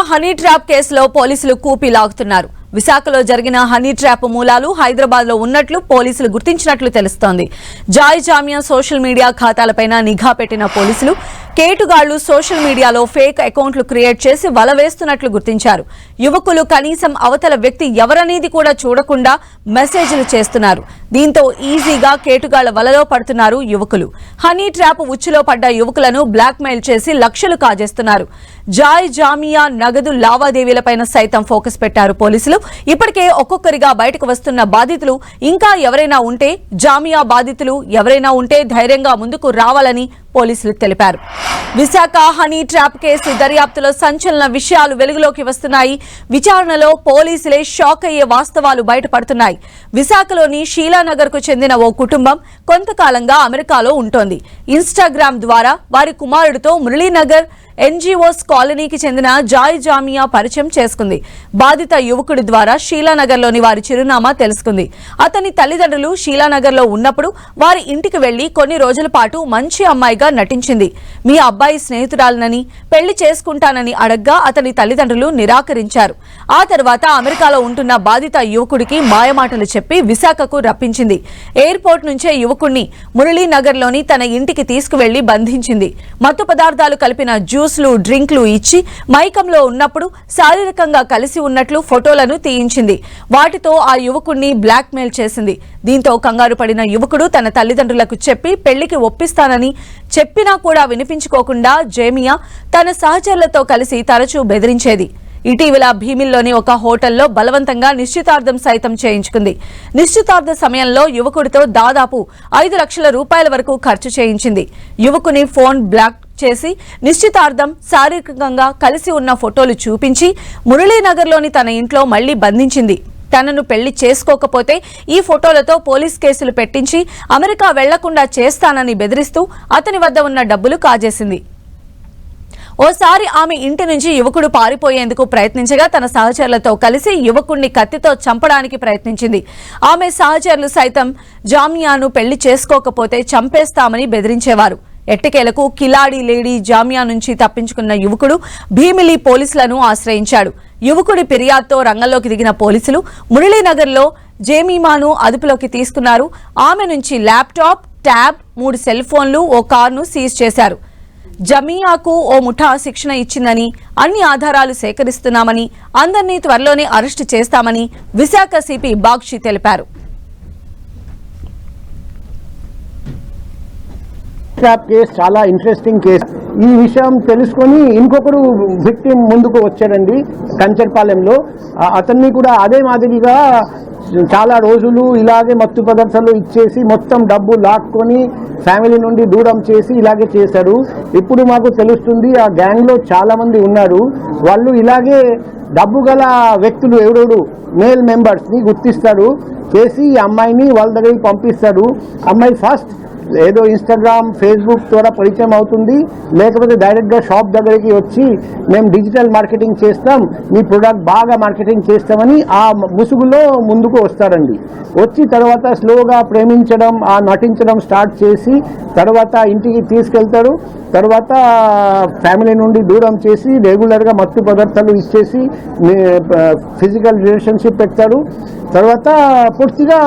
Honey trap కేసులో పోలీసులు కూపి లాగుతున్నారు. విశాఖలో జరిగిన హనీ ట్రాప్ మూలాలు హైదరాబాద్ లో ఉన్నట్లు పోలీసులు గుర్తించినట్లు తెలుస్తోంది. జాయ్ జామియా సోషల్ మీడియా ఖాతాలపైన నిఘా పెట్టిన పోలీసులు కేటుగాళ్లు సోషల్ మీడియాలో ఫేక్ అకౌంట్లు క్రియేట్ చేసి వల వేస్తున్నట్లు గుర్తించారు. యువకులు కనీసం అవతల వ్యక్తి ఎవరనేది కూడా చూడకుండా మెసేజ్లు చేస్తున్నారు. దీంతో ఈజీగా కేటుగాళ్ల వలలో పడుతున్నారు యువకులు. హనీ ట్రాప్ ఉచ్చులో పడ్డ యువకులను బ్లాక్ మెయిల్ చేసి లక్షలు కాజేస్తున్నారు. జాయ్ జామియా నగదు లావాదేవీలపైన సైతం ఫోకస్ పెట్టారు పోలీసులు. ఇప్పటికే ఒక్కొక్కరిగా బయటకు వస్తున్న బాధితులు ఇంకా ఎవరైనా ఉంటే జామియా బాధితులు ఎవరైనా ఉంటే ధైర్యంగా ముందుకు రావాలని పోలీసులు తెలిపారు. విశాఖ హనీ ట్రాప్ కేసు దర్యాప్తులో సంచలన విషయాలు వెలుగులోకి వస్తున్నాయి. విచారణలో పోలీసులే షాక్ అయ్యే వాస్తవాలు బయటపడుతున్నాయి. విశాఖలోని షీలానగర్ కు చెందిన ఓ కుటుంబం కొంతకాలంగా అమెరికాలో ఉంటోంది. ఇన్స్టాగ్రామ్ ద్వారా వారి కుమారుడితో మురళీనగర్ ఎన్జీఓస్ కాలనీకి చెందిన జాయ్ జామియా పరిచయం చేసుకుంది. బాధిత యువకుడి ద్వారా షీలానగర్లోని వారి చిరునామా తెలుసుకుంది. అతని తల్లిదండ్రులు షీలానగర్లో ఉన్నప్పుడు వారి ఇంటికి వెళ్లి కొన్ని రోజుల పాటు మంచి అమ్మాయిగా నటించింది. మీ అబ్బాయి స్నేహితురాలనని పెళ్లి చేసుకుంటానని అడగ్గా అతని తల్లిదండ్రులు నిరాకరించారు. ఆ తర్వాత అమెరికాలో ఉంటున్న బాధిత యువకుడికి మాయమాటలు చెప్పి విశాఖకు రప్పించింది. ఎయిర్పోర్ట్ నుంచే యువకుడిని మురళీనగర్లోని తన ఇంటికి తీసుకువెళ్లి బంధించింది. మత్తు పదార్థాలు కలిపిన జ్యూస్లు డ్రింక్లు ఇచ్చి మైకంలో ఉన్నప్పుడు శారీరకంగా కలిసి ఉన్నట్లు ఫోటోలను తీయించింది. వాటితో ఆ యువకుడిని బ్లాక్ మెయిల్ చేసింది. దీంతో కంగారు పడిన యువకుడు తన తల్లిదండ్రులకు చెప్పి పెళ్లికి ఒప్పిస్తానని చెప్పినా కూడా వినిపించుకోకుండా జేమియా తన సహచరులతో కలిసి తరచూ బెదిరించేది. ఇటీవల భీమిల్లోని ఒక హోటల్లో బలవంతంగా నిశ్చితార్థం సైతం చేయించుకుంది. నిశ్చితార్థ సమయంలో యువకుడితో దాదాపు 5 లక్షల రూపాయల వరకు ఖర్చు చేయించింది. యువకుని ఫోన్ బ్లాక్ చేసి నిశ్చితార్థం శారీరకంగా కలిసి ఉన్న ఫోటోలు చూపించి మురళీనగర్లోని తన ఇంట్లో మళ్లీ బంధించింది. తనను పెళ్లి చేసుకోకపోతే ఈ ఫోటోలతో పోలీస్ కేసులు పెట్టించి అమెరికా వెళ్లకుండా చేస్తానని బెదిరిస్తూ అతని వద్ద ఉన్న డబ్బులు కాజేసింది. ఓసారి ఆమె ఇంటి నుంచి యువకుడు పారిపోయేందుకు ప్రయత్నించగా తన సహచరులతో కలిసి యువకుడిని కత్తితో చంపడానికి ప్రయత్నించింది. ఆమె సహచరులు సైతం జామియాను పెళ్లి చేసుకోకపోతే చంపేస్తామని బెదిరించేవారు. ఎట్టకేలకు కిలాడి లేడీ జామియా నుంచి తప్పించుకున్న యువకుడు భీమిలి పోలీసులను ఆశ్రయించాడు. యువకుడి ఫిర్యాదుతో రంగంలోకి దిగిన పోలీసులు మురళీనగర్లో జేమీమాను అదుపులోకి తీసుకున్నారు. ఆమె నుంచి ల్యాప్టాప్, ట్యాబ్, 3 సెల్ ఫోన్లు, ఓ కారును సీజ్ చేశారు. జమియాకు ఓ ముఠా శిక్షణ ఇచ్చిందని, అన్ని ఆధారాలు సేకరిస్తున్నామని, అందరినీ త్వరలోనే అరెస్టు చేస్తామని విశాఖ సిపి బాగ్షి తెలిపారు. ట్రాప్ కేసు చాలా ఇంట్రెస్టింగ్ కేసు. ఈ విషయం తెలుసుకొని ఇంకొకరు విక్టిమ్ ముందుకు వచ్చాడండి కంచర్పాలెంలో. అతన్ని కూడా అదే మాదిరిగా చాలా రోజులు ఇలాగే మత్తు పదార్థాలు ఇచ్చేసి మొత్తం డబ్బు లాక్కొని ఫ్యామిలీ నుండి దూరం చేసి ఇలాగే చేశారు. ఇప్పుడు మాకు తెలుస్తుంది ఆ గ్యాంగ్లో చాలా మంది ఉన్నారు. వాళ్ళు ఇలాగే డబ్బు గల వ్యక్తులు ఎవరెవరు మేల్ మెంబర్స్ని గుర్తిస్తారు, చేసి ఈ అమ్మాయిని వాళ్ళ దగ్గరికి పంపిస్తారు. అమ్మాయి ఫస్ట్ ఏదో ఇన్స్టాగ్రామ్, ఫేస్బుక్ ద్వారా పరిచయం అవుతుంది, లేకపోతే డైరెక్ట్గా షాప్ దగ్గరికి వచ్చి మేము డిజిటల్ మార్కెటింగ్ చేస్తాం, మీ ప్రొడక్ట్ బాగా మార్కెటింగ్ చేస్తామని ఆ ముసుగులో ముందుకు వస్తారండి. వచ్చి తర్వాత స్లోగా ప్రేమించడం, ఆ నటించడం స్టార్ట్ చేసి తర్వాత ఇంటికి తీసుకెళ్తారు. తర్వాత ఫ్యామిలీ నుండి దూరం చేసి రెగ్యులర్గా మత్తు పదార్థాలు ఇచ్చేసి ఫిజికల్ రిలేషన్షిప్ పెడతారు. తర్వాత పూర్తిగా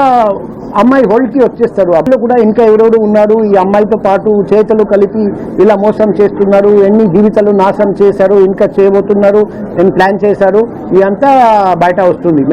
అమ్మాయి హోల్డ్కి వచ్చేస్తారు. అప్పుడు కూడా ఇంకా ఎవరెవరు ఉన్నారు ఈ అమ్మాయితో పాటు చేతులు కలిపి ఇలా మోసం చేస్తున్నారు, ఎన్ని జీవితాలు నాశనం చేశారు, ఇంకా చేయబోతున్నారు, ప్లాన్ చేశారు, ఇదంతా బయట వస్తుంది.